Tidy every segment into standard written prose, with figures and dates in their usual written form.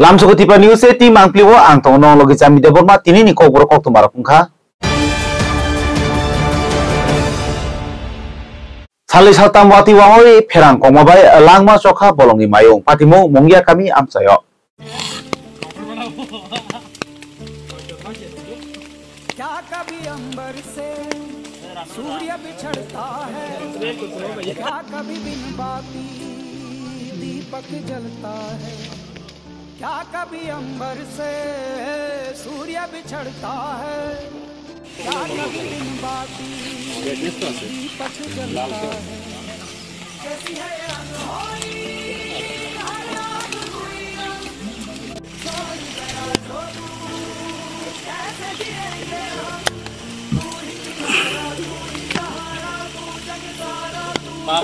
Lamsuku tipa news ti Mangpilio ang Tongo logi Jami Debbarma Tini ni Kokborok Koktwma rakungkha. Sali saltam wati wangoi perang kongmabai langma chokha bolongi mayung patimo mongya kami amsayo. क्या कभी अंबर से सूर्य बिछड़ता है क्या कभी बिन बाती दीपक जलता है क्या कभी अंबर से सूर्य बिछड़ता है क्या कभी बिन बाती दीपक जलता है कैसी है अनहोनी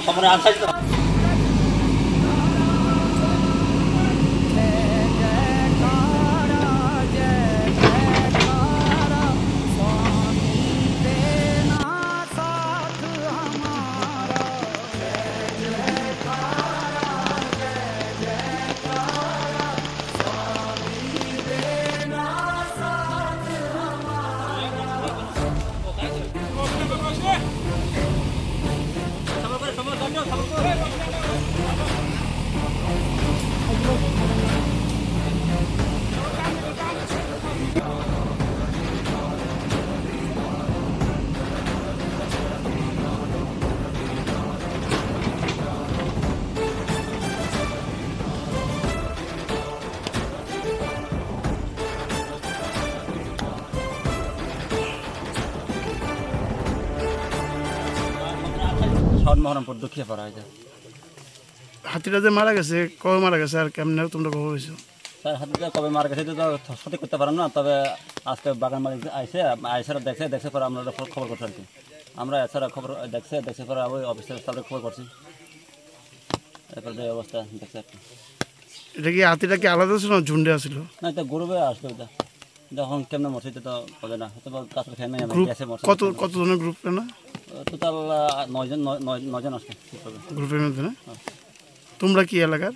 हमारे आंसर দুঃখে পড়া যায় হাতিটা যে মারা গেছে কবে মারা গেছে আর কেমনে তোমরা খবর হইছো স্যার হাতিটা কবে মারা গেছে তো সঠিক করতে পারলাম না তবে আজকে বাগান মালিক আইসে দেখছে পরে আমরা খবর করতে পারছি আমরা এছাড়া খবর দেখছে পরে ওই অফিসের স্টাফে খবর করছি এরপর যে অবস্থা দেখছে এটা কি হাতিটা কি আলাদা ছিল না ঝুন্ডে ছিল না এটা গ্রুপে আসলো এটা যখন কেমনে মরছে তো হবে না হয়তো কাছে ফ্যান নাই কত জনের গ্রুপ না টোটাল 9 জন আছে গ্রুপের মধ্যে না তোমরা কি এলাকার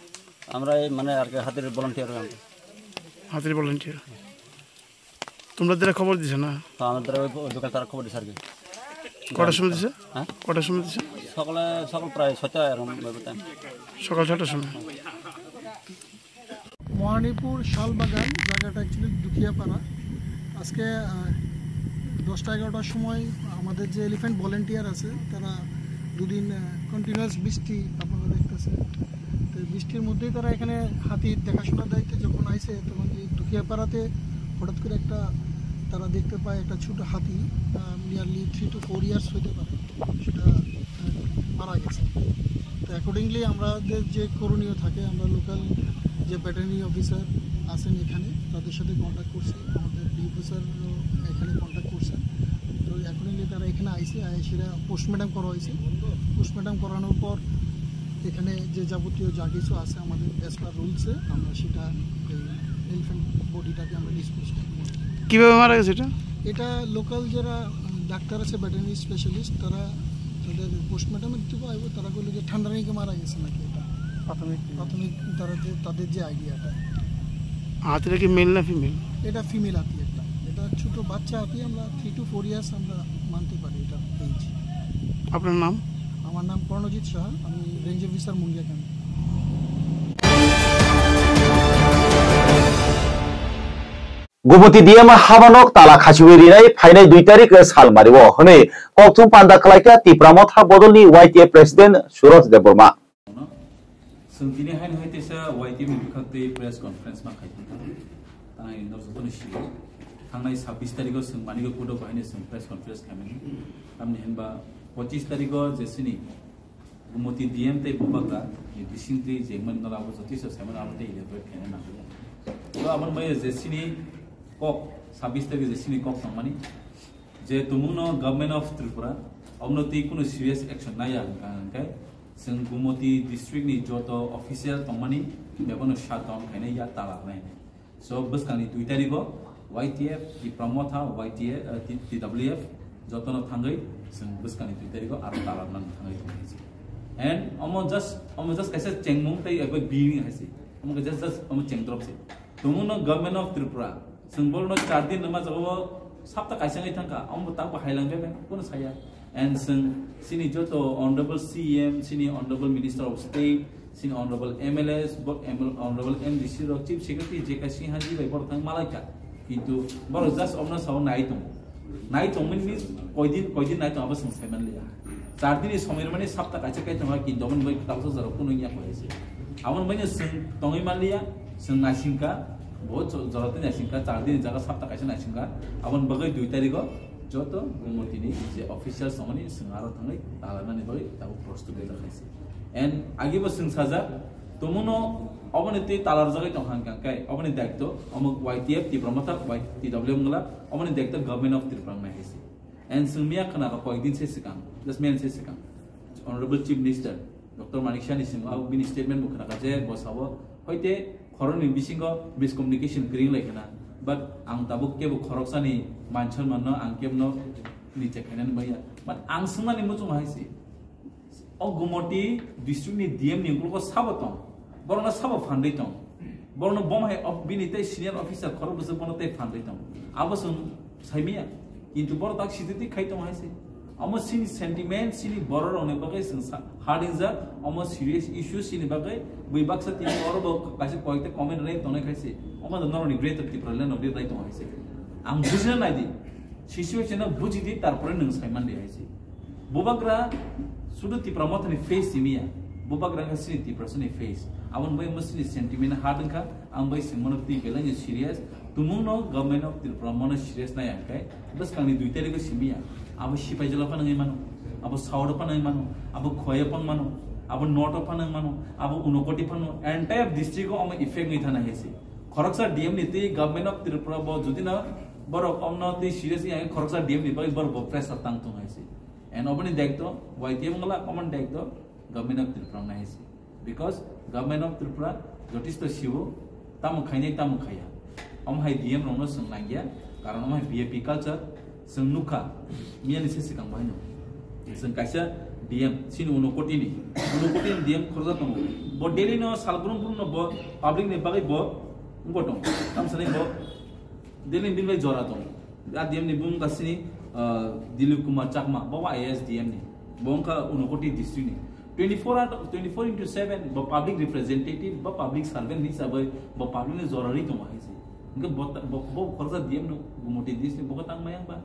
আমরা এই মানে আর কি হাতির ভলান্টিয়ার হাতির ভলান্টিয়ার তোমরা যারা খবর দিছ না তো আমাদের ওই দোকান তারা খবর দিছে আর কি কটার সময় দিছে হ্যাঁ কটার সময় দিছে সকাল প্রায় 6টা এরকম সকাল 6টার সময় মহানিপুর শালবাগান জায়গাটা অ্যাকচুয়ালি দুখিয়াপাড়া আজকে 10টা-11টার সময় আমাদের যে এলিফ্যান্ট ভলেন্টিয়ার আছে তারা দুদিন কন্টিনিউয়াস বৃষ্টি আপনারা দেখতেছেন তো বৃষ্টির মধ্যেই তারা এখানে হাতির দেখাশোনার দায়িত্বে যখন আইছে তখন এই দুখিয়াপাড়াতে হঠাৎ করে একটা তারা দেখতে পায় একটা ছোটো হাতি নিয়ারলি 3 to 4 ইয়ার্স হতে পারে সেটা মারা গেছে তো অ্যাকর্ডিংলি আমাদের যে করণীয় থাকে আমরা লোকাল যে ভেটেরিনারি অফিসার আছেন এখানে তাদের সাথে কন্ট্যাক্ট করছি আমাদের ডি অফিসার এখানে কন্ট্যাক্ট করছেন তো অ্যাকর্ডিংলি তারা এখানে আইসে সেটা পোস্টমর্টম করা হয়েছে পোস্টমর্টম করানোর পর এখানে যে যাবতীয় যা কিছু আছে আমাদের অ্যাজ পার রুলসে আমরা সেটা এলিফ্যান্ট বডিটাকে আমরা ডিসপোজ করব। কীভাবে মারা গেছে এটা লোকাল যারা ডাক্তার আছে ভেটেরিনারি স্পেশালিস্ট তারা তাদের পোস্টমর্টমের দিকে আইব তারা বললো যে ঠান্ডা নাকি মারা গেছে নাকি এটা প্রাথমিক তাদের যে আইডিয়াটা হাতিটা কি মেল না ফিমেল এটা ফিমেল হাতি একটা এটা ছোট বাচ্চা হাতি আমরা 3 to 4 ইয়ার্স আমরা মানতে পারি এটা এজ। আপনার নাম? আমার নাম কর্ণজিৎ শাহ, আমি রেঞ্জ অফিসার মুঙ্গিয়া ক্যাম্প। गुमति दियम हाबानक ताला खाचिवेरिनाय फाइनाय 2 तारिख सालमारि ओ हनै कक्थुम पान्दा खलायका तिप्रामथा बदलनि वाइटिए प्रेसिडेंट सुरज देबबर्मा संतिनि हाइन होइतेसा वाइटिए बिखाते प्रेस कॉन्फ्रेंस मा खायथि ताय नरसतनि सिगो थांनाय 26 तारिख संमानिगो कोडो बाहायने सं प्रेस कॉन्फ्रेंस खामनि आमनि हेनबा 25 तारिख जेसिनि गुमति दियम तै बबाग्रा बिसिंति जेमन नलाबो जतिस सेमन आमते इलेबो फेने ना तो आमन मै जेसिनि कक 26 तारिख जेसिनि कक संमानि जे तुमुनो गवर्नमेंट ऑफ त्रिपुरा अमनति कुनो सीरियस एक्शन नाया कांकाय जों गुमति डिस्ट्रिक्ट नि जतो ऑफिशियल तंमानि बेबनो शाट डाउन खायने या ताला नाय सो बसकानि 2 तारिख YTF di promota YTF TWF जतनो थांगै जों बसकानि 2 तारिख आरो ताला नान थांगै थांगै and almost just कैसे चेंगमुं तै एक बीइंग हासि हम जस्ट हम चेंगद्रप से तुमुनो गवर्नमेंट ऑफ त्रिपुरा संबोलनो 4 दिन नमा जगो सप्ताह काइसंगै थांका अमबो तांबो हाइलांबे कोन साया and sini joto honorable CM sini honorable minister of state sini honorable MLS honorable MDC ro chief secretary jeka sinhaji bai bor thang malaika kintu bor just omna saw nai tong means koidin nai tong abasang saiman liya 4 din somer mane sapta kacha kai tong ki domin bai talso zaro kuno ya koise amon bane sing tongi malia sing nasinka बहुत जरूरत नहीं आसिंका 4 दिन जगह सप्ताह कैसे नासिंका अपन बगै 2 तारिख जो तो गुमतिनी जे ऑफिशियल समनि संगारो थांगै तालानानि बगै ताबो प्रस्तुत देखाइसे एंड आगे बसिं साजा तमुनो अबनेति तालार जगै तंग हांकाय अबने दायित्व अमुक YTF तिब्रमता YTW मंगला अबने दायित्व गवर्नमेंट ऑफ त्रिपुरा नाहिसे एंड सुमिया खना का कोइ दिन से सिकां जस्ट मेन से सिकां ऑनरेबल चीफ मिनिस्टर डॉक्टर मानिकशानी सिंह आउ बिन स्टेटमेंट मुखना का जे बसावो होइते खरनि बिसिंग मिसकम्युनिकेशन ग्रिं लायखना बट आं ताबो केबो खरकसानि मानसन माननो आं केबनो निचे खायनान बाया बट आं सुमानि मुचु माहायसि अ गुमति डिस्ट्रिक्टनि डीएम नि गुलको साबतम बरना साब फान्दैतम बरना बमहाय अफ बिनिते सिनियर ऑफिसर खरबसो बनते फान्दैतम आबसुम साइमिया किन्तु बर ताक सिदिति खायतम हायसि अम सिनि सेंटिमेंट सिनि बरर अने बगै संसा हार्डिंजा अम सीरियस इश्यू सिनि बगै बै बाक्सा तिनि अरब कासे कोइते कमेन्ट रे तने खायसि अम द नरनि ग्रेट तिप्रले नबि राइट हायसि आं बुझिना नायदि सिचुएशन बुझिदि तारपरे नों साइमान दे हायसि बोबाग्रा सुदु तिप्रमथनि फेस सिमिया बोबाग्रा का सिनि तिप्रसनि फेस आवन बै मसिनि सेंटिमेंट हार्डिंखा आं बै सिमनति बेलानि सीरियस तुमुनो गवर्नमेंट ऑफ त्रिपुरा मन सीरियस नायाखाय बस कांनि 2 तारिख सिमिया अब सिपाइजला पानङै मानो अब साउड पानङै मानो अब खोय पान मानो अब नॉर्थ पानङ मानो अब उनकोटी पानो एंटायर डिस्ट्रिक्ट को हम इफेक्ट नै थाना हेसि खरकसा डीएम नि ति गवर्नमेंट ऑफ त्रिपुरा ब जुदि न बर अमन ति सीरियस आइ खरकसा डीएम नि बर प्रेसर तांग तुङ हेसि एंड अबनि दायित्व YTM मंगला कमन दायित्व गवर्नमेंट ऑफ त्रिपुरा ना हेसि बिकॉज गवर्नमेंट ऑफ त्रिपुरा जतिस्त सिवो ताम खाइनै ताम खाया हम हाय डीएम रंनो संनांगिया कारण हम बीएपी कल्चर जों नुखा मियानि से सिगां बायनो जों कायसा डीएम सिन उनकोटिनि डीएम खरजा दङ ब डेली न सालब्रुम न ब पब्लिक ने बागै ब गटं तामसने ब डेली बिनबाय जरा दङ आ डीएम नि बुं गासिनि दिलीप कुमार चाकमा ब आईएएस डीएम नि बंका उनकोटि डिस्ट्रिक्ट नि 24/7 ब पब्लिक रिप्रेजेंटेटिव ब पब्लिक सर्वेंट हिसाबै ब पब्लिक ने जरारि दङ हायसि ब खरजा डीएम न गुमति डिस्ट्रिक्ट ब तां मायांबा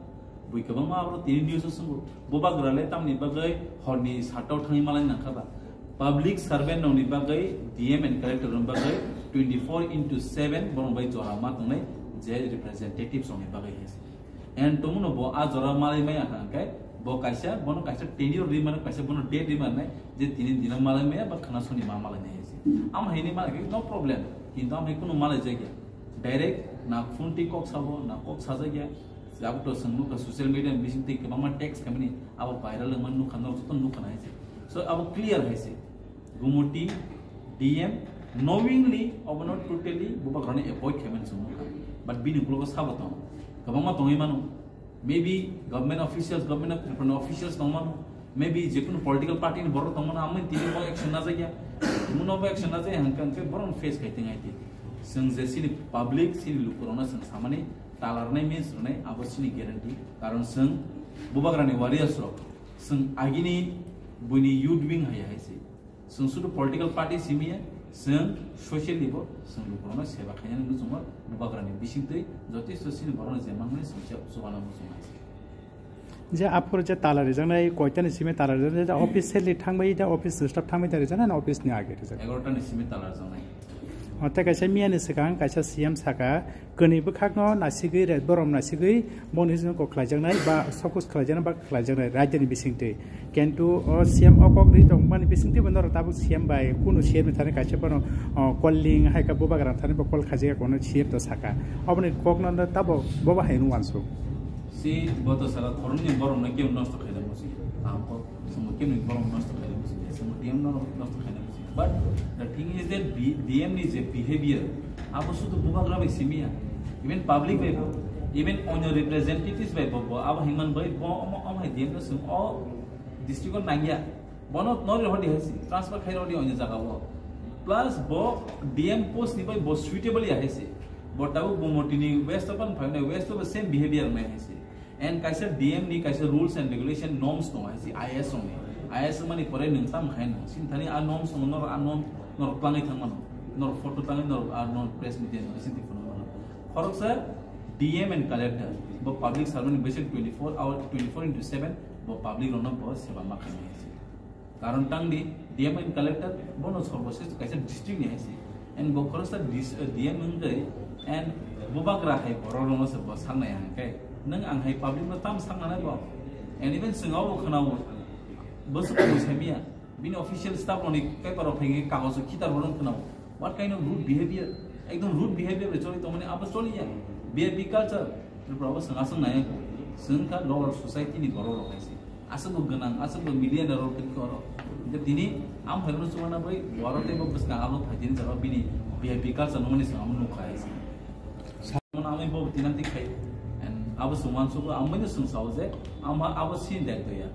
बुइकबा माब्रो तिनि न्यूज संगो बोबाग्राले तामनि बागै हरनि 7आव थाङै मालाय नाखाबा पब्लिक सर्वेंट ननि बागै डीएम एंड कलेक्टर न बागै 24/7 बनबाय जरा मा तंगै जे रिप्रेजेंटेटिव संनि बागै हेस एंड तमुनो ब आ जरा मालाय माया हांकाय ब कायसा बनो कायसा टेनियर रिमान कायसा बनो डे रिमान नै जे तिनि दिन मालाय माया बा खाना सनि मा मालाय नै हेस आम हायनि मालाय नो प्रॉब्लम किन्तु आम हेकुनो मालाय जायगा डायरेक्ट ना फुंटी कक साबो ना कक साजाया जाब तो संनु का सोशल मीडिया बिसिं ते केबामा टेक्स्ट कमनि अब वायरल मन नु खनर तो नु खना है सो अब क्लियर है से गुमुटी डीएम नोविंगली अब नॉट टोटली बुबा घरने अवॉइड केमन संनु बट बिनि कुलो को साबत केबामा तंगै मानो मे बी गवर्नमेंट ऑफिशियल्स तंगमानो मे बी जेकुन पॉलिटिकल पार्टी नि बरो तंगमानो आमन तिनि बो एक्शन ना जाया मुनो बो एक्शन ना जाया हंकन के बरो फेस खाइते आइते जों जे सिनि पब्लिक सिनि लुकुरना जों सामाने तालारनाय मीन्स रनाय आबसिनि ग्यारेंटी कारण जों बुबाग्रानि वारियर्स रो जों आगिनि बुनि यूथ विंग हाय हायसे जों सुदु पॉलिटिकल पार्टी सिमिया जों सोशल लिबो जों लुकुरना सेवा खायनानै जों बुबाग्रानि बिसिंतै जति सोसिनि बरन जेमाननि समस्या सुबाना जों जे आफोर जे तालारि जनाय कयतानि सिमे तालारि जनाय ऑफिशियली थांबाय दा ऑफिस स्टाफ थांबाय तारि जनाय ऑफिसनि आगे 11टानि सिमे तालार जनाय अते कायसा मियानि सिगां कायसा सीएम साका गनिबो खागनो नासिगै रेड बरम नासिगै बनिजन को खलायजानाय बा सकस खलायजानाय बा खलायजानाय राज्यनि बिसिंतै किन्तु सीएम अकगरि दंबानि बिसिंतै बनर ताबु सीएम बाय कुनु सीएम थाने कायसा बनो कॉलिंग हायका बोबाग्रा थाने बा कॉल खाजे कोनो सीएम तो साका अबनि कगनन ताबो बोबा हायनु वानसो सी बतो सारा थरनि बरम न केउ नष्ट खायदा मसि आको सम केउ बरम नष्ट खायदा मसि सम डीएम नष्ट खायदा but the thing is that DM is a behavior apo sudu bubagra by simia even public by even on your representatives by bobo abo himan by bo am hai DM sum all district nangya bono no hodi hasi transfer khairo di on jaga bo plus bo DM post ni bai bo suitable ya hese bo tabu bomotini west open phane west of same behavior mai hese and kaisa DM ni kaisa rules and regulation norms no hese ISO ni ISO mani pore ningtam khain sin thani a norms no nor a norm nor plangai thangman nor photo tangai nor a nor press media no sin tifono khorok sir DM and collector bo public servant basic 24 hour 24/7 bo public ronno bo seba ma khain hese karon tang di DM and collector bono sorbosis kaisa district ni hese and bo khorok sir DM ngai and bubakra hai bororo no se bo sangnai ang kai nang ang hai public no tam sangnai bo and even singau khanau bus ko semia bin official staff oni kai paro phengi kagos khitar boron khanau what kind of rude behavior ekdom rude behavior re choli to mane apa choli ya VIP culture pro sangasang nai sengka lower society ni bororo kaisi asal ganang asal media daro koro je tini am helno sumana boy borote bo bus ka alo phajin jaro bini VIP culture no mane sam no khaisi samon ami bo tinanti khai and abo suman su amane sung sauze ama abo sin dekto ya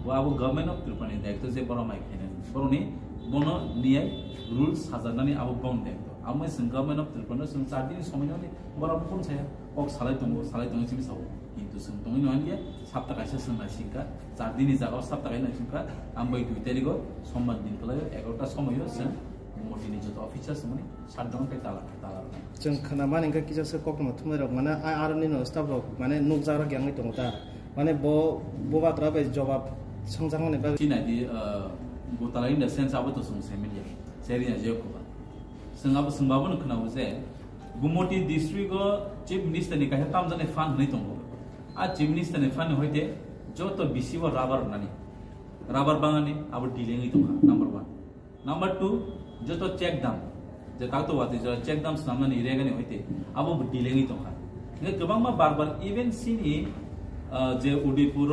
wo abo government of Tripani dekto je boro mai khene boroni bono niai rules hajanani abo bong dekto amai sung government of Tripani sung chardin sominoni boro pun saya ok salai tongo simi sau itu sung tongo no ania sapta kaisa sung nasika chardini jaga sapta kaina sungka ambai 2 tarikh sommar din kala 11ta somoyo sung motini jot officers mani 7 jon kai tala जों खोनामा नोंखौ किजासो कक्टमा थुमरक माने आरनि no staff रक माने नुकजारा ग्यांगै दंता माने बाथ्रा बे जवाब संजांगने बा सिनादि गोताला in the sense आबो तो सं सेमिलिया सेरिया जेखोबा संगाबो संबाबो न खोनाबो जे गुमोटी डिस्ट्रिक्ट चीफ मिनिस्टर नि काहे काम जाने फान नै दंगो आ चीफ मिनिस्टर नि फान होइते जो तो बिसिबो राबर बांगानि आबो डिलेङै दंगा नंबर 1 नंबर 2 जो तो चेक दाम जे कातो वाते जो चेक दाम सामने रेगानि होइते आबो डिलेङै दंगा ने गोबांमा बार इभेन सिनि जे उदयपुर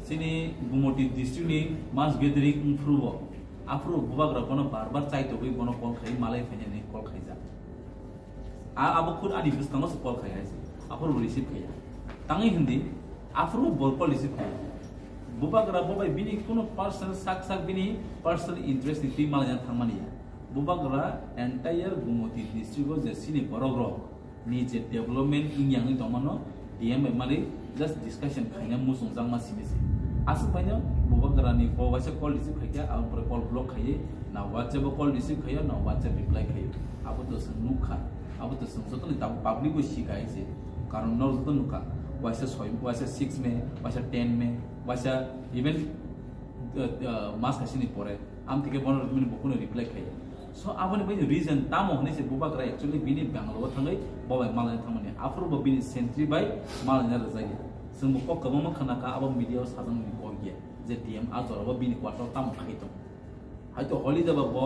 सिनि गुमोटी डिस्ट्रिक्ट नि मास गेदरिंग इमप्रुव आफ्रो बुबाग्रा कोन बार चाइतो गई कोन कल खाइ मालाय फैने नै कल खाइजा आबो खुद आदि बुस्थांगो से कल खाइ आफ्रो रिसीव खाया तांगै हिंदी आफ्रो बल कल रिसीव खाया बुबाग्रा बबाय बिनि कोनो पर्सनल साक बिनि पर्सनल इंटरेस्ट नि ति मालाय थांमानि बुबाग्रा एंटायर गुमोटी डिस्ट्रिक्ट जे सिनि बरग्र नि जे डेभलपमेंट इंयांगै दमनो DM माने जस्ट डिस्कशन खाइना मुसुं जांमा सिबिसे आसु फाइनो बुबाग्रा नि बवासे कल रिसीव खाया आमपर कल ब्लॉक खाये ना WhatsApp कल रिसीव खाया ना WhatsApp रिप्लाई खाये आबो तो सनुखा आबो तो संसोतन ता पब्लिक को शिकायसे कारण नरजतो नुका वासे 6 में वासे 10 में वासे इवन मास खासिनि परे आम थिके बन मिनि बकुनो रिप्लाई खाये सो आबोनि बै रिजन तामो हने से बुबाग्रा एक्चुअली बिनि बेंगलुरु थाङै बबाय मालाय थांमाने आफुरबो बिनि सेंट्री बाय मालाय रजायो जोंबो ककबो खनाका आबो मिडिया साजंनि बगे जे DM आजरबो बिनि क्वार्टर ताम खाइतो हायतो हलिडेबो ब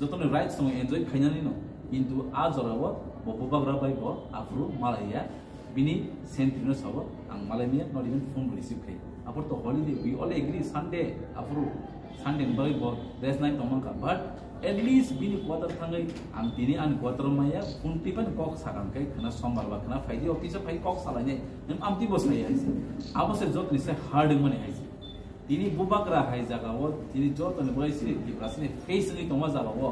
जतने राइट्स नो एन्जॉय खाइनानि नो किन्तु आजरबो बुबाग्रा बाय ब आफुरु मालाया बिनि सेंट्री नो सबो आं मालायनि नट इवन फोन रिसीव खाइ आफुर तो holiday we all agree Sunday आफुरु संडे बाय ब रेस्ट नाइट तमका but at least bini quarter thangai ang tini an quarter maya punti pan kok sakang kai khana sombar ba khana faidi office phai kok salai nem amti bosai haise abose jot ni se hard mane haise tini bubakra hai jaga wo tini jot ne boy siri ki prasne face ni toma jaga wo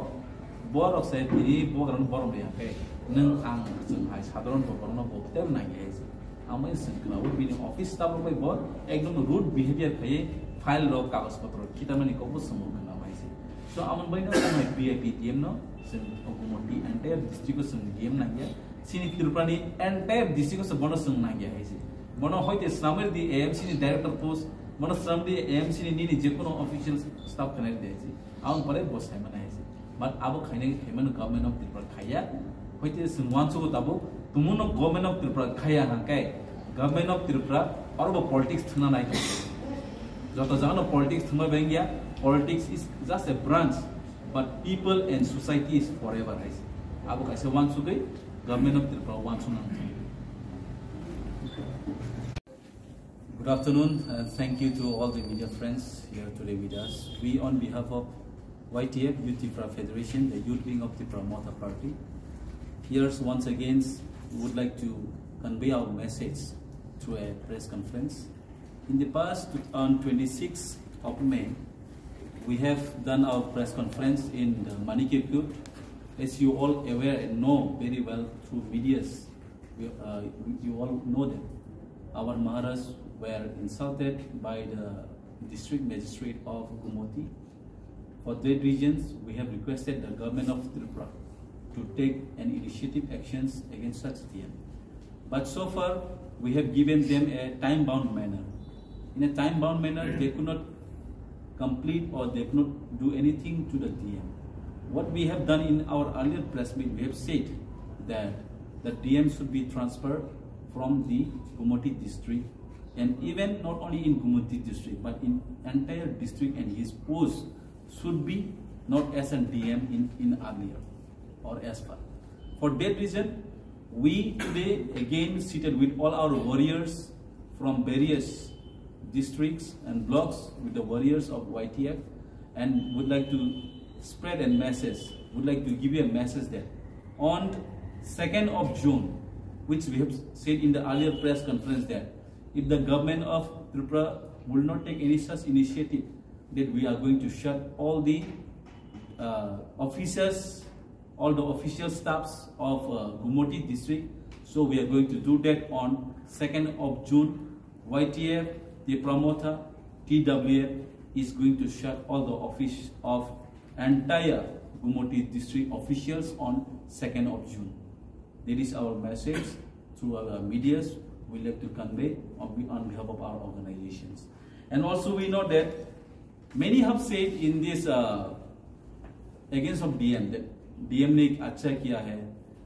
borok se tini bogran borom ya kai nang ang jung hai sadron boron bo tem na haise amai singkla wo bini office staff bai bo ekdom rude behavior khai file ro kagos potro kitamani ko bo samu so aman baino my VIP team no sen okumoti entire district sung game na gya sini Tripani entire district se bonus sung na gya haise bono hoite Salmari di AMC ni director post bono Salmari AMC ni je kono official staff connect de haise aun pare boss hai mana haise but abo khaine heman government of Tripura khaya hoite sungwan su tabo tumuno government of Tripura khaya han kai government of Tripura or politics thuna nai joto jano politics thuma bengya politics is just a branch but people and society is forever guys abo kaise wan su gai government of Tripura wan su nang good afternoon and thank you to all the media friends here today with us we on behalf of YTF Youth Tripura Federation the youth wing of Tripura Mother Party here once again we would like to convey our message through a press conference in the past on 26th of May we have done our press conference in Mangpilio. As you all aware and know very well through medias, you all know that our Maharaj were insulted by the district magistrate of Gumoti. For that reasons, we have requested the government of Tripura to take an initiative actions against such DM. But so far, we have given them a time-bound manner. In a time-bound manner, they could not complete or they could not do anything to the DM. What we have done in our earlier press meet, we have said that the DM should be transferred from the Gumoti district, and even not only in Gumoti district, but in entire district, and his post should be not as a DM in earlier or as far. For that reason, we today again seated with all our warriors from various districts and blocks with the warriors of YTF, and would like to spread a message, would like to give you a message that on 2nd of June, which we have said in the earlier press conference, that if the government of Tripura will not take any such initiative, that we are going to shut all the officers, all the official staffs of Gumoti district. So we are going to do that on 2nd of June. YTF, the promoter, TWF is going to shut all the office of entire Gumoti district officials on 2nd of June. That is our message through our medias we like to convey on behalf of our organizations. And also we know that many have said in this against of DM that DM ने अच्छा किया है,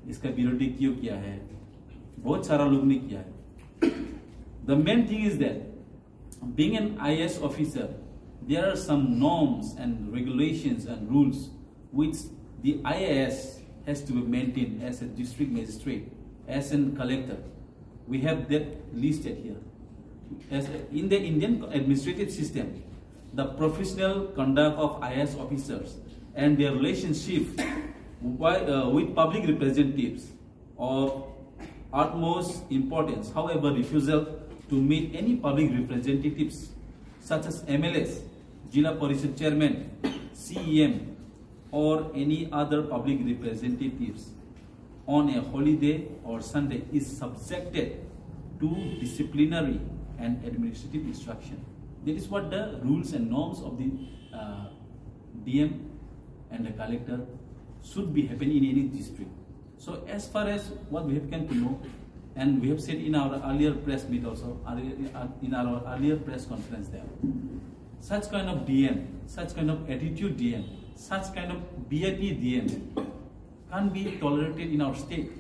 इसका विरोधी क्यों किया है, बहुत सारा लोग ने किया है. The main thing is that being an IS officer, there are some norms and regulations and rules which the IAS has to be maintained as a district magistrate, as a collector. We have that listed here. As in the Indian administrative system, the professional conduct of IAS officers and their relationship with public representatives of utmost importance. However, refusal to meet any public representatives such as MLS, Jila Parishad Chairman, CEM, or any other public representatives on a holiday or Sunday is subjected to disciplinary and administrative instruction. That is what the rules and norms of the DM and the collector should be happening in any district. So as far as what we have come to know, and we have said in our earlier press meet also, in our earlier press conference there, such kind of DM, such kind of attitude DM, such kind of VIP DM can't be tolerated in our state.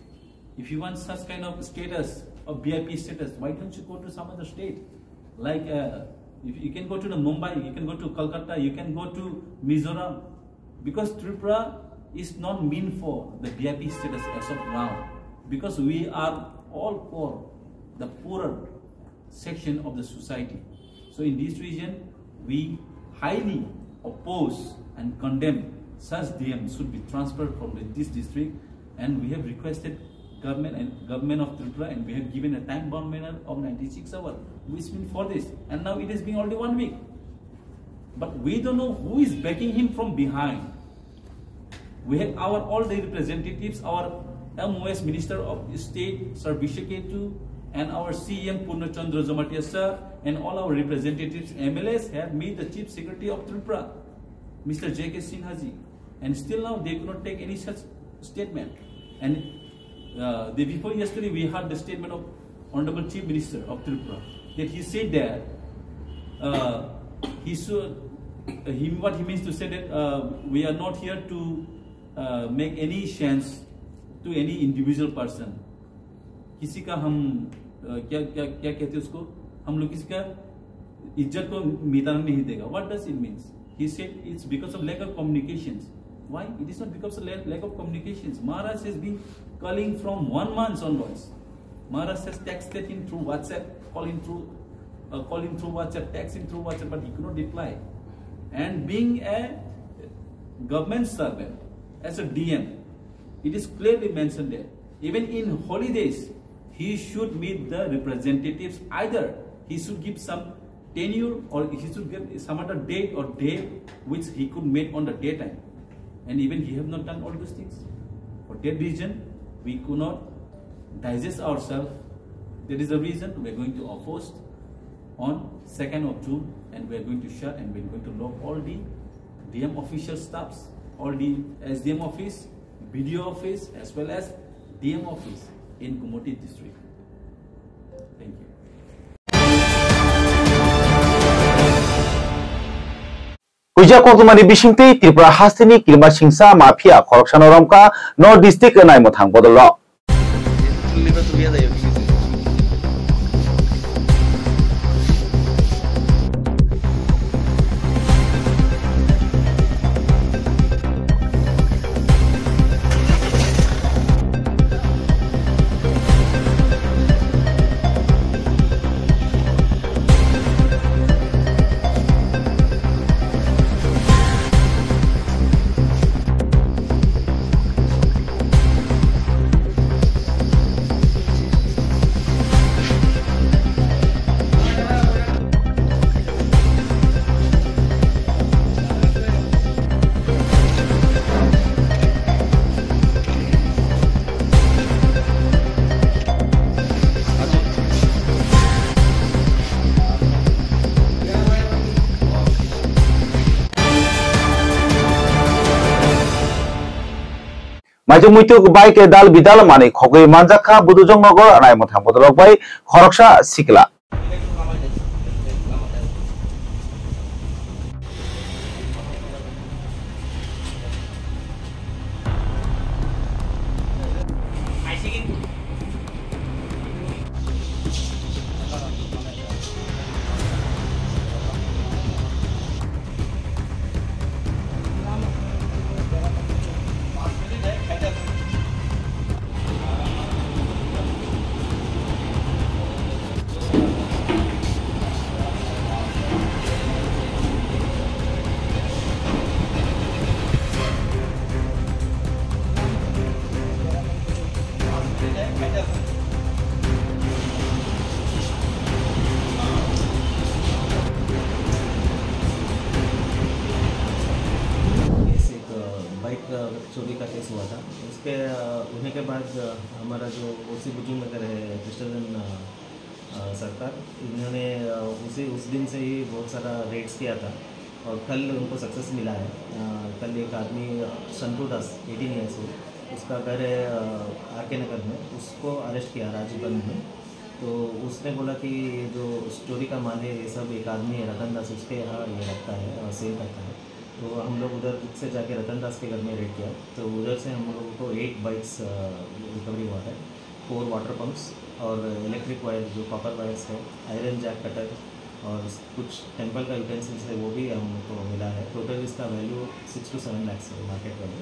If you want such kind of status, of VIP status, why don't you go to some other state? Like, if you can go to the Mumbai, you can go to Kolkata, you can go to Mizoram, because Tripura is not meant for the VIP status as of now, because we are all poor, the poorer section of the society. So in this region, we highly oppose and condemn such DM should be transferred from this district, and we have requested government of Tripura, and we have given a time-bound manner of 96 hours, which means for this, and now it has been only 1 week. But we don't know who is backing him from behind. We have our all the representatives, our MOS Minister of State, Sir Bishaketu, and our CM Purnachandra Jamatia sir, and all our representatives, MLS, have made the Chief Secretary of Tripura, Mr. J.K. Sinhaji, and still now they could not take any such statement. And the before yesterday we heard the statement of Honorable Chief Minister of Tripura, that he said that what he means to say that we are not here to make any chance to any individual person. किसी का हम क्या कहते हैं उसको, हम लोग किसी का इज्जत को मिटाना नहीं देगा. What does it mean? He said it's because of lack of communications. Why? It is not because of lack of communications. Maharaj has been calling from 1 month onwards. Maharaj has texted him through WhatsApp, call him through WhatsApp, text him through WhatsApp, but he could not reply. And being a government servant, as a DM, it is clearly mentioned there. Even in holidays, he should meet the representatives. Either he should give some tenure, or he should get some other date or day which he could make on the daytime, and even he have not done all those things. For that reason, we could not digest ourselves. That is the reason we are going to oppose on 2nd of June, and we are going to shut and we are going to lock all the DM official staffs, all the SDM office, BDO office, as well as DM office in Kumoti district. Thank you. Kuja Koktwmani bisingtwi Tripura hastini kilma singsa mafia corruption romka North District nai mothang bodolo. Maju muituk baik dal bidal mani khogoi manjaka budujong nogor nai mothang bodolok bai khoroksa sikla. चोरी का case हुआ था। उसके होने के बाद हमारा जो ओसी बुजुर्ग नगर है क्रिस्टन सरकार, इन्होंने उस दिन से ही बहुत सारा रेड्स किया था और कल उनको सक्सेस मिला है। कल एक आदमी संतू दास 18 ईयर्स हो, उसका घर है आर.के. नगर में, उसको अरेस्ट किया राजीवगंज में। तो उसने बोला कि जो चोरी का माल है ये सब एक आदमी है रतन दास, उसके यहाँ ये रखता है और सेल करता है। तो हम लोग उधर से जाके रतन दास के घर में रेड किया, तो उधर से हम लोगों को 8 बाइक्स रिकवरी हुआ है, 4 वाटर पंप्स और इलेक्ट्रिक वायर जो कॉपर वायर्स है, आयरन जैक कटर और कुछ टेम्पल का यूटेंसिल्स है वो भी हमको मिला है। टोटल इसका वैल्यू 6 to 7 लाख है मार्केट वैल्यू।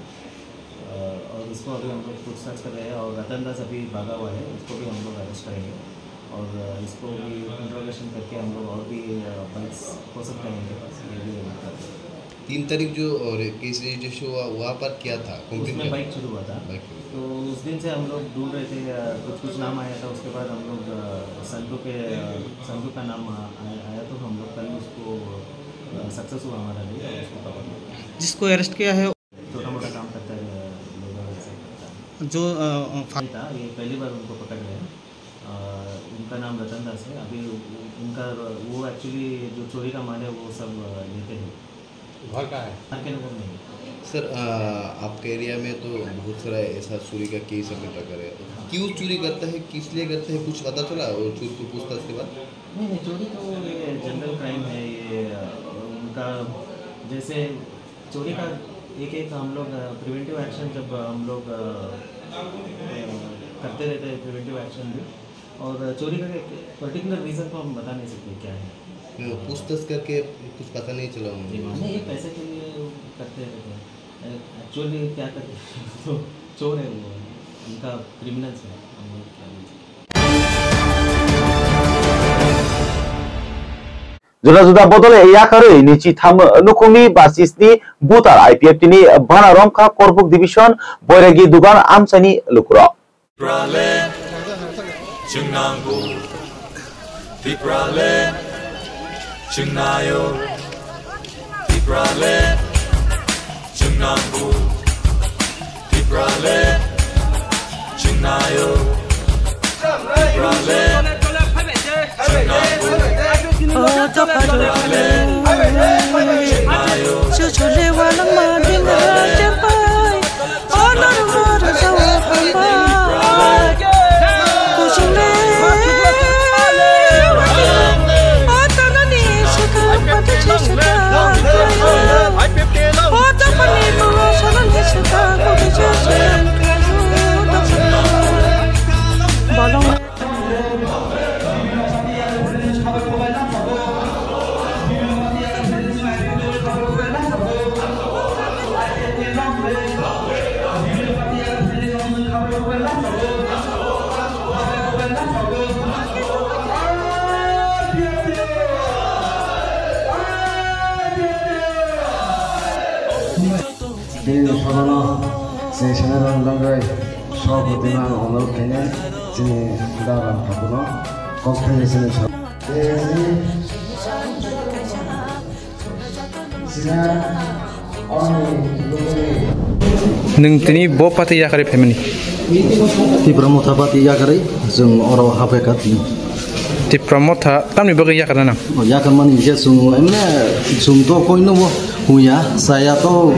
और इसको अभी हम लोग पूछताछ कर रहे हैं और रतन दास अभी भागा हुआ है, उसको भी हम लोग अरेस्ट करेंगे और इसको भी इंट्रोगेशन करके हम लोग और भी बाइक्स हो सकते हैं इनके पास, ये भी 3 तारीख जो और केस रजिस्ट्रेशन हुआ वहाँ पर क्या था? उसमें बाइक शुरू हुआ था। तो उस दिन से हम लोग ढूंढ रहे थे, कुछ नाम आया था। उसके बाद हम लोग संतू का नाम आया, तो हम लोग कल उसको सक्सेस हुआ हमारा लिए, उसको पकड़ लिया। जिसको अरेस्ट किया है छोटा मोटा काम करता है जो था, ये पहली बार उनको पकड़ रहे हैं। उनका नाम रतन दास है। अभी उनका वो एक्चुअली जो चोरी का माल है वो सब लेते हैं। घर का है आर.के. नगर में। सर आपके एरिया में तो बहुत सारा ऐसा चोरी का केस हमें टकर है, क्यों चोरी करता है, किस लिए करता है, कुछ पता चला वो चोर को पूछताछ के बाद? नहीं, चोरी तो ये जनरल क्राइम है। ये उनका जैसे चोरी का एक हम लोग प्रिवेंटिव एक्शन जब हम लोग करते रहते हैं, प्रिवेंटिव एक्शन भी। और चोरी का एक पर्टिकुलर रीज़न तो हम बता नहीं सकते क्या है। पूछताछ करके कुछ पता नहीं चला नहीं, ये पैसे के लिए करते रहते हैं। एक्चुअली क्या करते हैं तो चोर है वो, उनका क्रिमिनल्स है। हम लोग क्या जुदा-जुदा बदले याखारै निचि थाम नुखुंनि बासिसनि बुतार IPFTनि बानारंखा करबुक division बैरागि दुगान आमसानि लुकुर Chungayo Ibrale Chungambu Ibrale Chungayo Ibrale Chungambu Tini Sorona, Sensational Langai, Sokotina, Honor Kenya, Tini Daram Papuno, Koktwma. Nung tini bo pati yakari family. Ti pramotha pati yakari, zung oro hapekati. Ti pramotha tamni bagi yakar na. Yakar mani je zung emne zung to koino mo huya saya to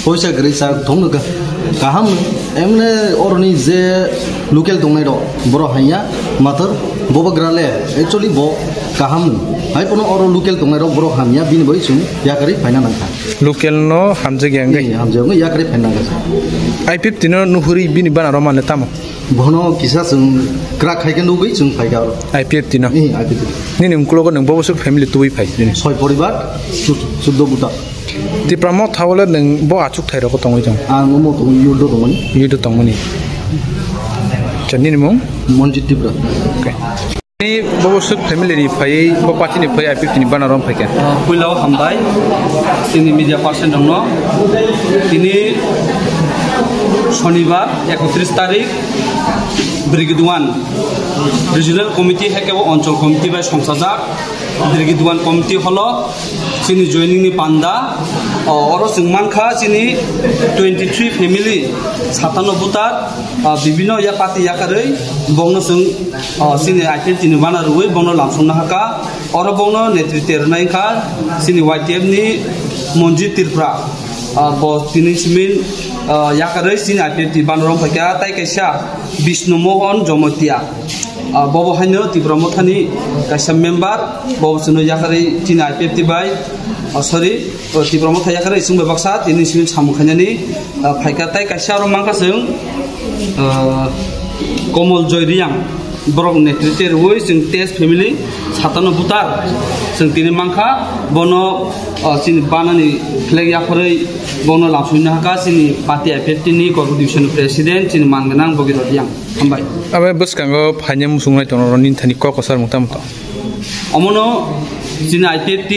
poisa gari sa thongga kaham emne orni je local dongai do boro hanya matar boba grale actually bo kaham hai pono oro local dongai do boro hamya bin boi sung yakari faina nangka local no hamje gengai yakari faina ga I50 no nuhuri bini bana roma ne tamo bono kisa sung crack hai kan ugoi sung phaiga I50 no ni nim kulo nang bobo family tui phai ni soi poribar suddo buta ti pramot thawala nang bo achuk thai ro ko tongoi jang mo to yudo tongoni chani ni mong monjit tibra okay ni bobo suk family ri phai bo pati ni phai I50 ni bana rom phai ka kuilo hambai tini media person dongno tini শনিবার 31 তারিখ brigade 1 regional committee হেকে অঞ্চল committee by সংসদা brigade 1 committee হলো চিনি joining নি পান্ডা or সিংমানখা চিনি 23 family 97 টা বিভিন্ন ইয়া পাতি ইয়াকারৈ বংনো সং চিনি আইটেল চিনি বানা রুই বংনো লামসংনা হাকা অর বংনো নেতৃত্বের নাইখা চিনি ওয়াইটিএফ নি মঞ্জিত তিরপ্রা ব তিনি সিমিন याकरै सिन आइपिएफटी बानरम फैका ताइ कैसा विष्णु मोहन जमतिया बबो हाइनो तिब्रमथानि कैसा मेम्बार बबो सुनो याकरै तिन आइपिएफटी बाय सरी तिब्रमथा याकरै सिं बक्सा तिनि सिन सामुखानानि फैका ताइ कैसा र मांका जों कमल जयरियां ब्रक नेतृत्व रुइ जों टेस्ट फेमिली 97 बुटार जों तिनि मांखा बनो सिन बानानि flag याकरै bono langsung na haka sini parti I50 ni Korku division president sini mangenang bogiro diang hambai abe bus kango phanya musungai tono ronin thani ko kosar mutam to amono sini I50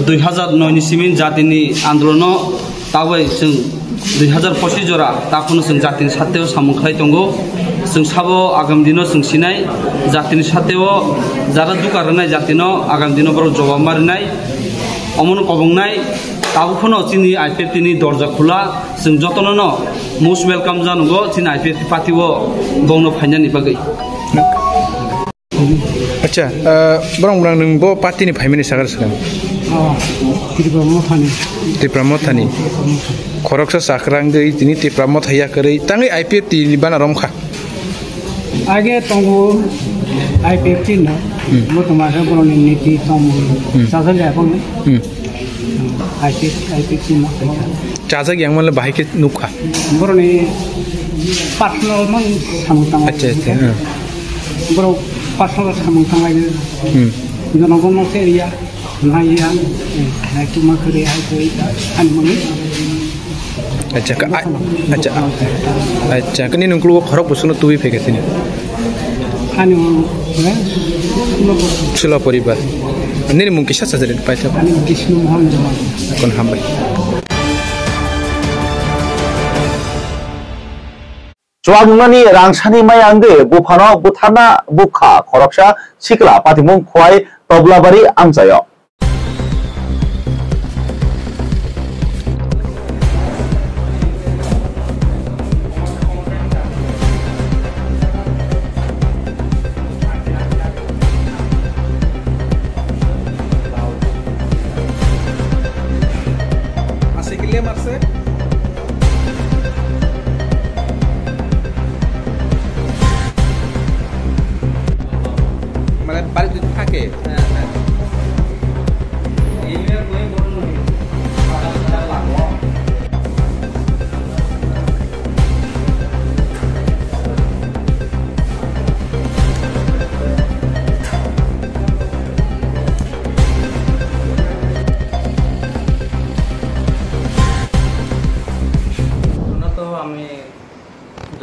2009 ni simin jatini androno tawai sing 2025 jora takuno sing jatini sateo samungkhai tongo sing sabo agam dino sing sinai jatini sateo jara dukarnai jatino agam dino boro jawab marinai amono kobongnai ताबुफोनो Chini I50 नि दरजा खुला जों जतननो most welcome जानुगो चिनि I50 पार्टीओ बंनो फाइनानि बागै अच्छा ब्रं ब्रं नों बो party नि फाइमिनि सागार सगान तिप्रामथानि खरकसा साखरां दै तिनि तिप्रामथ हाया करै तांगै I50 नि बाना रमखा आगे तंगो I50 न मो तमासा बरनि नीति तंगो सासले आपन I50 ma चाचा yang mana bahaya nukha bro ni personal mang samutang अच्छा bro personal samutang lagi jono gono seria naya naik ma kare hai koi an mangi अच्छा kini nungklu khorok busuno tuwi pheke sini ani sula poribar ini mungkin saja jadi pacar ani Vishnu Mohan kon hambai Cuangmani rangsani mayangge bufano butana bukha koroksa sikla patimung kuai toblabari amsayo.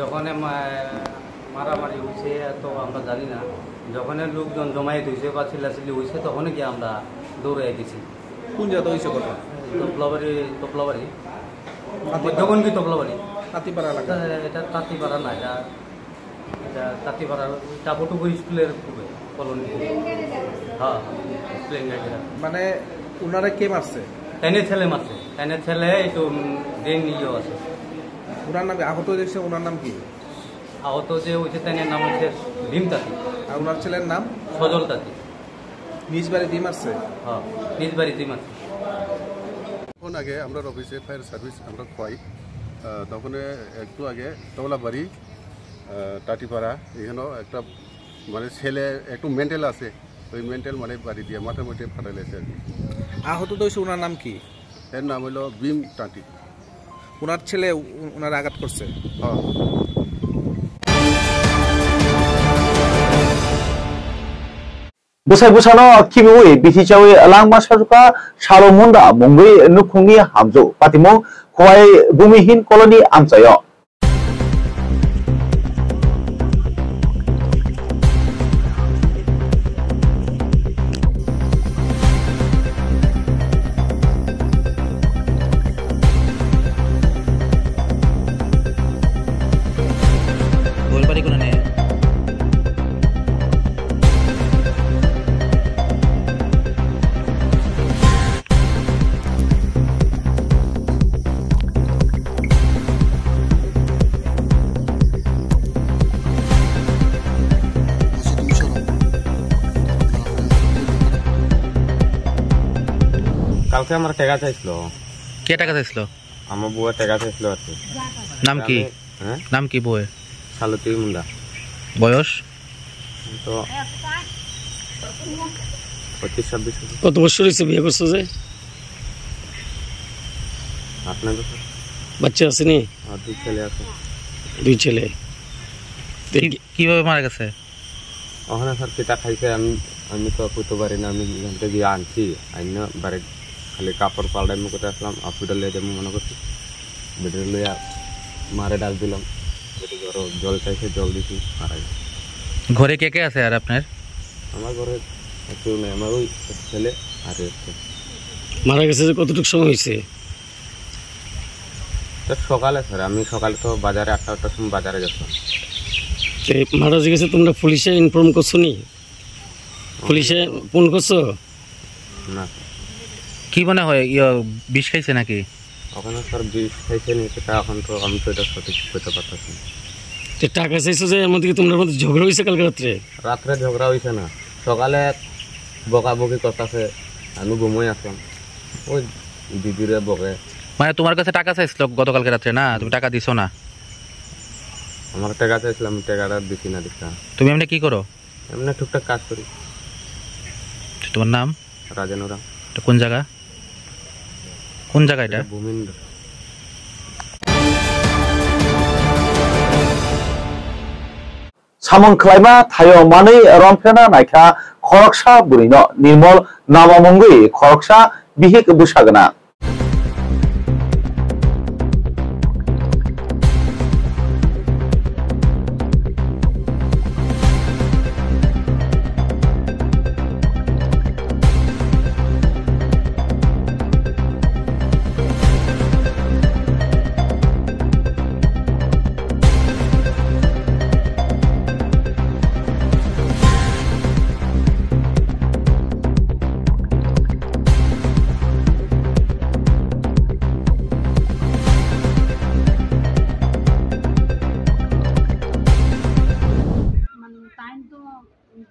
যখন মারামারি হয়েছে তো আমরা জানি না, যখন লোকজন জমায়েত হয়েছে বা চিল্লাচিল্লি হয়েছে তখন কি আমরা দৌড়ে গেছি। কোন জায়গা হয়েছে কথা? তোপলাবাড়ি যখন কি তোপলাবাড়ি তাঁতিপাড়া এলাকা। এটা তাঁতিপাড়া না, এটা তাঁতিপাড়া টাপটুকু স্কুলের কলোনি। হ্যাঁ, প্লেন গাড়িটা। মানে ওনারা কে মারছে? তাইনের ছেলে মারছে, তাইনের ছেলে একটু ড্রেন নিয়েও আছে। ওনার নাম আহত দেখছে, ওনার নাম কি? আহত যে হয়েছে তাইনের নাম হচ্ছে ভীম তাঁতি। আর ওনার ছেলের নাম সজল তাঁতি। নিজ বাড়িতেই মারছে? হ্যাঁ, নিজ বাড়িতেই মারছে। তখন আগে আমরা অফিসে ফায়ার সার্ভিস আমরা খুয়াই, তখন একটু আগে তবলাবাড়ি টাটিপাড়া এখানেও একটা মানে ছেলে একটু মেন্টাল আছে, ওই মেন্টাল মানে বাড়ি দিয়ে মাথার মধ্যে ফাটাইলেছে আর কি। আহত তো হয়েছে, ওনার নাম কি? এর নাম হলো ভীম টাটি। ওনার ছেলে ওনার আঘাত করছে? হ্যাঁ। Busai busano kibiwi bihicawi langma sajuka salomunda mungwi nukhungni hamjo patimo khwai bumihin koloni amchayo. কালকে আমার টাকা চাইছিল। কে টাকা চাইছিল? আমার বউয়ের টাকা চাইছিল আর কি। নাম কি? নাম কি বউয়ের? সালতি মুন্ডা। বয়স? তো 25-26 বছর। কত বছর হয়েছে বিয়ে করছো যে? আপনার বছর। বাচ্চা আছে নি? আর 2 ছেলে আছে। 2 ছেলে। কিভাবে মারা গেছে? ওখানে স্যার কিতা খাইছে আমি তো কইতে পারি না, আমি এখান থেকে আনছি আইনা বাড়ি খালি কাপড় পাল্টাই আমি কোথায় আসলাম হসপিটালে যাবো মনে করছি, বেডে লইয়া মারে ডাল দিলাম, জল চাইছে জল দিছি মারা গেছে। ঘরে কে কে আছে আর আপনার? আমার ঘরে কেউ নেই, আমার ওই ছেলে আর মারা গেছে যে কতটুকু সময় হয়েছে? সকালে স্যার, আমি সকালে তো বাজারে 8টার সময় বাজারে যেতাম। মারা গেছে তোমরা পুলিশে ইনফর্ম করছো নি? পুলিশে ফোন করছো না? কি মনে হয় বিষ খাইছে নাকি? ওখানে স্যার বিষ খাইছে নি সেটা এখন তো আমি তো এটা সঠিক করতে পারতেছি না। টাকা চাইছো যে এর মধ্যে তোমরা মধ্যে ঝগড়া হয়েছে কালকে রাত্রে? রাত্রে ঝগড়া হয়েছে না, সকালে বকাবকি করতেছে, আমি ঘুমোই আসলাম, ওই দিদিরে বকে। মানে তোমার কাছে টাকা চাইছিল গতকালকে রাত্রে না? তুমি টাকা দিছো না? আমার টাকা চাইছিলাম, টাকাটা দিছি না। দিচ্ছা তুমি এমনি কি করো? এমনি টুকটাক কাজ করি। তোমার নাম? রাজেনুরাম। কোন জায়গা? কোন জায়গা এটা? ভূমিন্দ্র। samon khlaima thayo manui romphena naikha khoroksa burino nirmol namamongui khoroksa bihik busagna.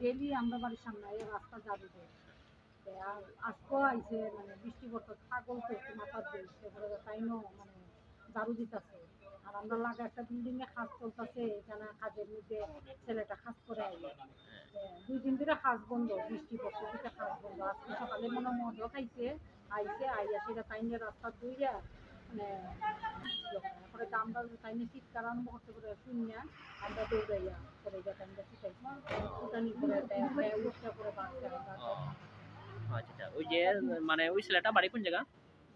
Daily আমরা বাড়ির সামনে রাস্তা যাবি আর আজকেও আইসে মানে বৃষ্টি পড়তো ছাগল তো মাথা দিয়েছে তাইনও মানে ঝাড়ু দিতেছে। আর আমরা লাগা একটা বিল্ডিংয়ে কাজ চলতেছে, এখানে কাজের মধ্যে ছেলেটা কাজ করে আইলে 2 দিন ধরে কাজ বন্ধ, বৃষ্টি পড়ছে দুটা কাজ বন্ধ। আজকে সকালে মনে মদও খাইছে, আইসে আইয়া সেটা তাইনে রাস্তা ধুইয়া মানে আমরা তাইনে চিৎকার আরম্ভ করতে করে শুনিয়া আমরা দৌড়াইয়া করে আমরা চিটাইছি ফুটানি করে উঠা করে বাঁচতে। আচ্ছা, ওই যে মানে ওই ছেলেটা বাড়ি কোন জায়গা?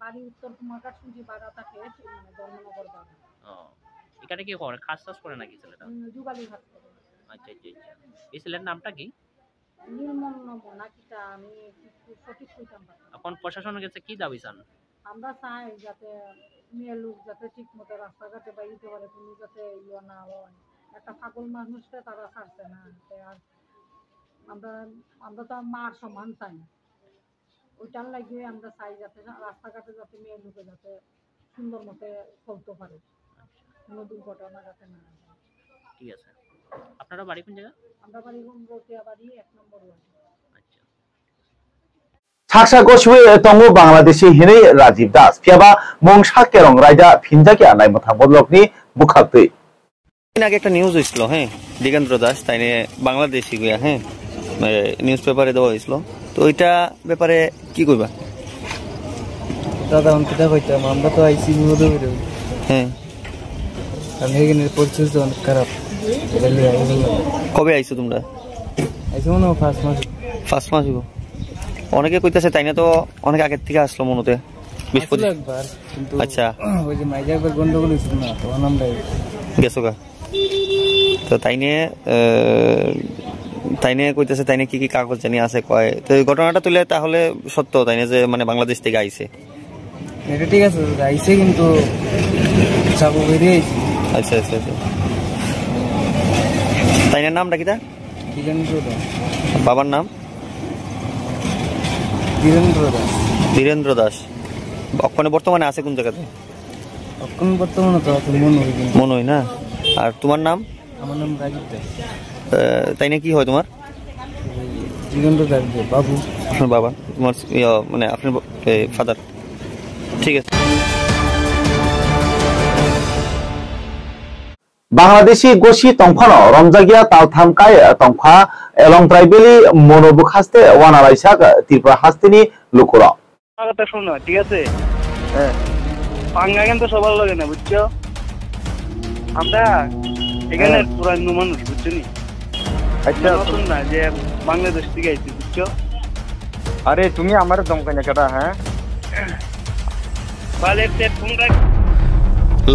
বাড়ি উত্তর কুমারঘাট সুজি বাড়া থাকে, মানে ধর্মনগর বাড়ি। এখানে কি করে কাজ টাজ করে নাকি ছেলেটা যুগালি কাজ করে আচ্ছা আচ্ছা এই ছেলের নামটা কি নির্মল নাকিটা আমি সঠিক কইতাম না এখন প্রশাসনের কাছে কি দাবি চান আমরা চাই যাতে মেয়ে লোক যাতে ঠিক মতো রাস্তাঘাটে বাইতে পারে কোনো যাতে ইয়ে না হয় একটা পাগল মানুষকে তারা ছাড়ছে না আর আমরা তো মার সমান চাই ওইটার লাগিয়ে আমরা চাই যাতে রাস্তাঘাটে যাতে মেয়ে লোকে যাতে সুন্দর মতো চলতে পারে কোনো দুর্ঘটনা যাতে না হয় ঠিক আছে আপনারা বাড়ি কোন জায়গা আমরা বাড়ি রোটিয়া বাড়ি 1 নম্বর word Saksa Goswe Tongo Bangladeshi Hine Rajiv Das Piaba Mongsha Kerong Raja Pinjaki Anai Motha Bodlokni Bukhakte আগে একটা নিউজ হইছিল হ্যাঁ দিগেন্দ্র দাস তাই নিয়ে বাংলাদেশি গিয়া হ্যাঁ নিউজ পেপারে দেওয়া হয়েছিল তো ওইটা ব্যাপারে কি কইবা দাদা অঙ্কিতা কইতাম আমরা তো আইসি বিপদে পড়ে হ্যাঁ আমি এখানে পরিস্থিতি অনেক খারাপ কবে আইছো তোমরা আইসো না ফার্স্ট মাস অনেকে কইতাছে তাই না তো অনেক আগের থেকে আসলো মনতে 20-25 একবার কিন্তু আচ্ছা ওই যে মাইজা একবার গন্ডগোল হইছিল না তো নামটা গেছো গা তো তাই নিয়ে কইতাছে তাই নিয়ে কি কাগজ জানি আছে কয় তো এই ঘটনাটা তুলে তাহলে সত্য তাই না যে মানে বাংলাদেশ থেকে আইছে এটা ঠিক আছে আইছে কিন্তু চাবু বেরিয়ে আইছে আচ্ছা আচ্ছা আচ্ছা তাই না নামটা কিটা বাবার নাম বীরেন্দ্র দাস ওখানে বর্তমানে আছে কোন জায়গাতে বর্তমানে তো মনোই না আর তোমার নাম আমার নাম রাজীব দাস তাই না কি হয় তোমার বীরেন্দ্র দাস বাবু আপনার বাবা তোমার মানে আপনার ফাদার ঠিক আছে Bangladeshi Goshi Tongphano Romjagia Talthamkai Tongkha Elong Tribali Monobukhaste Wanaraishak Tripura Hastini Lukura কথা শোনো ঠিক আছে হ্যাঁ পাঙ্গা কিন্তু সবার লাগে না বুঝছো আমরা এখানে পুরানো মানুষ বুঝছো নি আচ্ছা শুন না যে বাংলাদেশ থেকে আইছি বুঝছো আরে তুমি আমার দমকাই না কেটা হ্যাঁ বালে তে তোমরা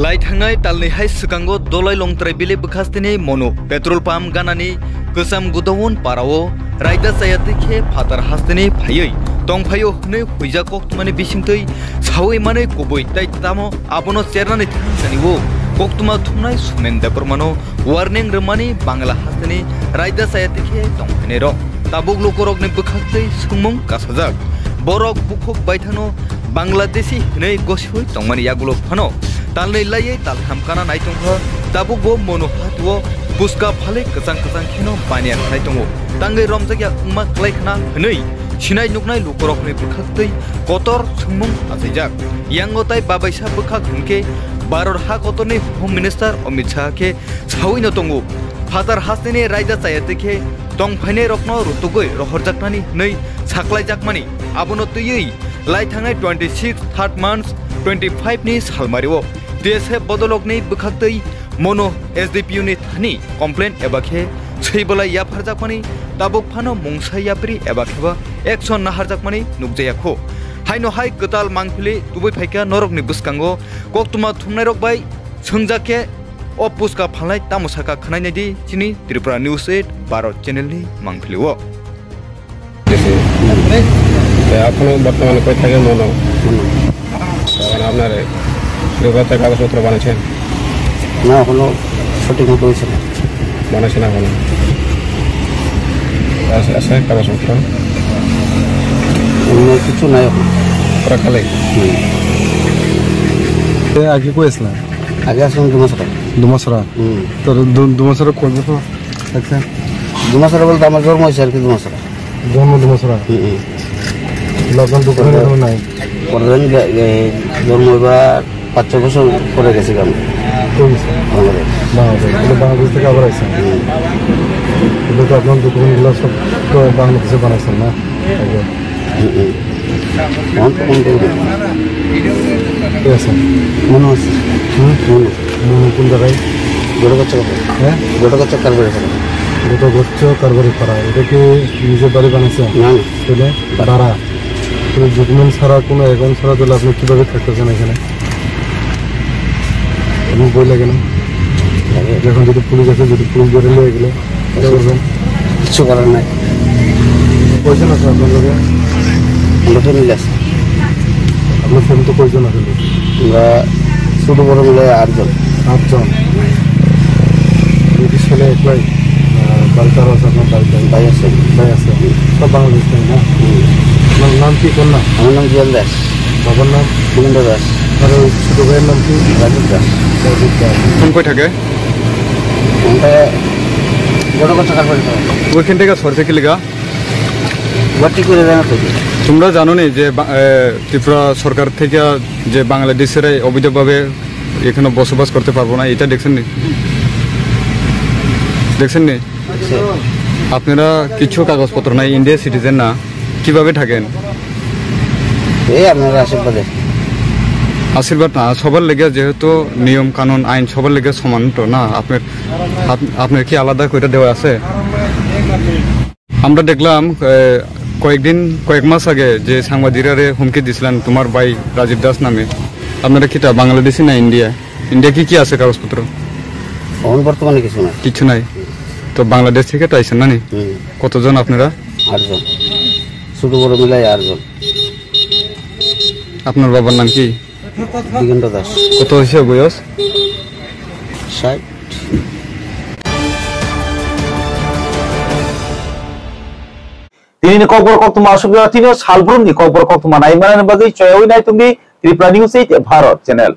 Laithangai talnihai sukango dolai longtrai bile bekhastini mono petrol pump ganani kusam gudawon parao raida sayati khe phatar hastini phayoi tongphayo hne huija koktmani bisingtei sawi mane koboi tai tamo abono chernani thaniwo koktuma thumnai sumen Debbarmano warning remani bangla hastini raida sayati khe tongphane ro tabuk lokorok ne bekhastei sumung kasajak borok bukhok baithano Bangladeshi hne gosoi tongmani yagulo phano talnei laiye talham kana nai tongho tabuk bo monohatwo buska phale kasang kheno banian nai tongo tangai romjagya umma klaikna hnei sinai nuknai lukorok ne bukhaktei kotor sumung asijak yangotai babaisa bukhak hunke baror ha kotoni home minister Amit Shah ke sawino tongo father hastene raida chayate ke tongphane rokno rutugoi rohorjaknani nei saklai jakmani abono tuyei laithangai 26 3rd month 25 ni salmario dese bodolokni bukhaktei mono SDPU ni thani complaint ebakhe seibala ya pharjakmani tabuk phano mungsai yapri ebakheba action na harjakmani nukjayakho haino hai katal mangpili tuboi phaika norokni buskango koktuma thumnai rok bai swngjake o puska phalai tamusaka khanai nadi chini Tripura News 8 Bharat channel ni mangpilio এখনো বর্তমানে কই থাকে মনো তখন আপনার যোগ্যতা কাগজপত্র বানাচ্ছেন না এখনো সঠিক মতো হয়েছে না বানাচ্ছেন এখনো আছে কাগজপত্র অন্য কিছু নাই এখন ওরা খালে আগে কইছিলাম আগে আসলাম দুমাসরা তোর দুমাসরা কোন বছর আচ্ছা দুমাসরা বলতে আমার জন্ম হয়েছে আর কি দুমাসরা লকডাউন তো করে নাই পরদিন জন্ম হইবার 5-6 বছর পরে গেছি আমি বাংলাদেশ থেকে আবার আসছেন কিন্তু তো আপনার ডকুমেন্টগুলো সব তো বাংলাদেশে বানাইছেন না ঠিক আছে মনে হচ্ছে কোন জায়গায় গোটাগচ্ছ হ্যাঁ গোটাগচ্ছ কারবারি করা গোটাগচ্ছ কারবারি করা এটা কি নিজের বাড়ি বানাইছে না তাহলে ভাড়া ডকুমেন্ট ছাড়া কোনো অ্যাকাউন্ট ছাড়া তাহলে আপনি কীভাবে থাকতেছেন এখানে বই লাগে না এখন যদি পুলিশ আছে, যদি পুলিশ ধরে নিয়ে গেলে কিছু করার নাই। কয়জন আছে আপনার লোকে? আমরা ফ্যামিলি আছে। আপনার ফ্যামিলি তো কয়জন আছে? আমরা ছোটো বড় মিলে 8 জন। 8 জন। যদি ছেলে একলাই বাড়িতে আরও আছে? আপনার বাড়িতে ভাই আছে? ভাই আছে, সব বাংলাদেশ থেকে না? আপনার নাম কি? কোন নাম? আমার নাম জুয়েল দাস। বাবার নাম? গোবিন্দ দাস। আর ওই ছোটো ভাইয়ের নাম কি? রাজীব দাস। রাজীব দাস। কোন কই থাকে? ওইখান থেকে সরছে কি লিগা? তোমরা জানো নি যে ত্রিপুরা সরকার থেকে যে বাংলাদেশের অবৈধভাবে এখানে বসবাস করতে পারবো না, এটা দেখছেন নি? দেখছেন নি? আপনারা কিছু কাগজপত্র নাই, ইন্ডিয়া সিটিজেন না, কিভাবে থাকেন? এই আপনারা আশীর্বাদে। আশীর্বাদ না, সবার লেগে যেহেতু নিয়ম কানুন আইন সবার লেগে সমান তো না। আপনার কি আলাদা করে দেওয়া আছে? আমরা দেখলাম কয়েক মাস আগে যে সাংবাদিকরা হুমকি দিছিলেন তোমার ভাই রাজীব দাস নামে। আপনারা কিটা বাংলাদেশি না ইন্ডিয়া? ইন্ডিয়া কি আছে কাগজপত্র? বর্তমানে কিছু নাই। কিছু নাই তো বাংলাদেশ থেকে তো আইসেন না নি? কতজন আপনারা? 8 জন। ছোট বড় মিলাই 8 জন। আপনার বাবার নাম কি? দিগন্ত দাস। কত হয়েছে বয়স? 60। Tini Kokborok Koktwma asubya tini salbrum ni Kokborok Koktwma nai mana bagi coyoi nai tumi Tripura News 8 Bharat channel.